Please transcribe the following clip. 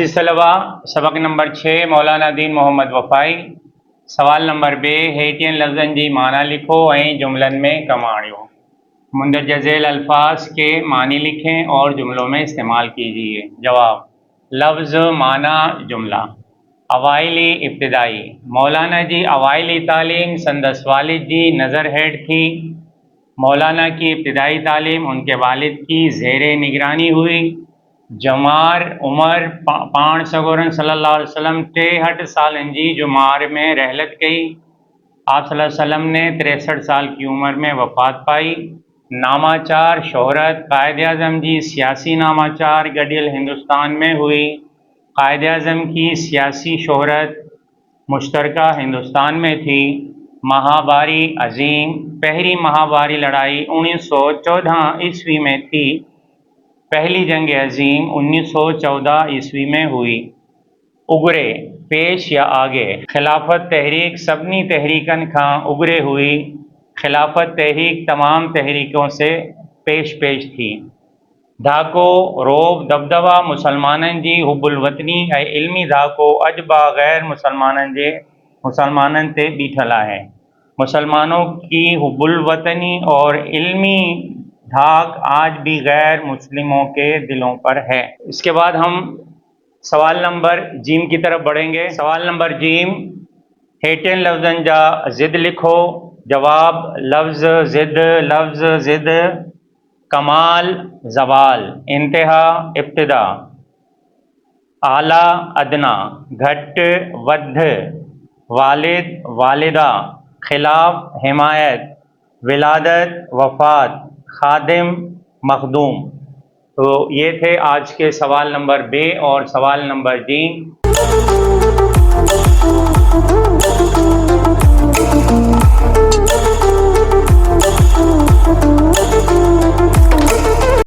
अजीज़ तलबा, सबक नंबर 6 मौलाना दीन मोहम्मद वफ़ाई। सवाल नंबर बे हेठियन लफ़्ज़नि जी माना लिखो ऐं जुमलन में कम आणियो। मुंदरजा ज़ैल अल्फाज के मानी लिखें और जुमलों में इस्तेमाल कीजिए। जवाब: लफ्ज़, माना, जुमला। अवाइली इब्तिदाई। मौलाना जी अवाइली तालीम संदस वालिद जी नज़र हेड थी। मौलाना की इब्तिदाई तालीम उनके वालिद की ज़ेरे निगरानी हुई। जमार उमर पाण सगोरन सल्लल्लाहु अलैहि वसल्लम 63 सालन जी जुमार में रहलत कई। आप सल्लल्लाहु अलैहि वसल्लम ने 63 साल की उम्र में वफ़ात पाई। नामाचार शोहरत कायद आज़म जी सियासी नामाचार गडियल हिंदुस्तान में हुई। कायद आज़म की सियासी शोहरत मुश्तरका हिंदुस्तान में थी। महाबारी अजीम पहली महाबारी लड़ाई 1914 ईस्वी में थी। पहली जंग अजीम 1914 ईस्वी में हुई। उगरे पेश या आगे। खिलाफत तहरीक सभनी तहरीकन खां उगरे हुई। खिलाफत तहरीक तमाम तहरीकों से पेश थी। धाको रोब दबदबा मुसलमानन जी हुब्बुल वतनी ऐं इल्मी धाको अजबा गैर मुसलमानन ते बीठल है। मुसलमानों की हुब्बुल वतनी और इल्मी धाक आज भी गैर मुस्लिमों के दिलों पर है। इसके बाद हम सवाल नंबर जीम की तरफ बढ़ेंगे। सवाल नंबर जीम, हेठियन लफ्ज़न जा ज़िद लिखो। जवाब: लफ्ज़ ज़िद, कमाल ज़वाल, इंतहा इब्तिदा, आला अदना, घट वध, वालिद वालिदा, खिलाफ हिमायत, विलादत वफ़ात, खादिम मखदूम। तो ये थे आज के सवाल नंबर बे और सवाल नंबर जी।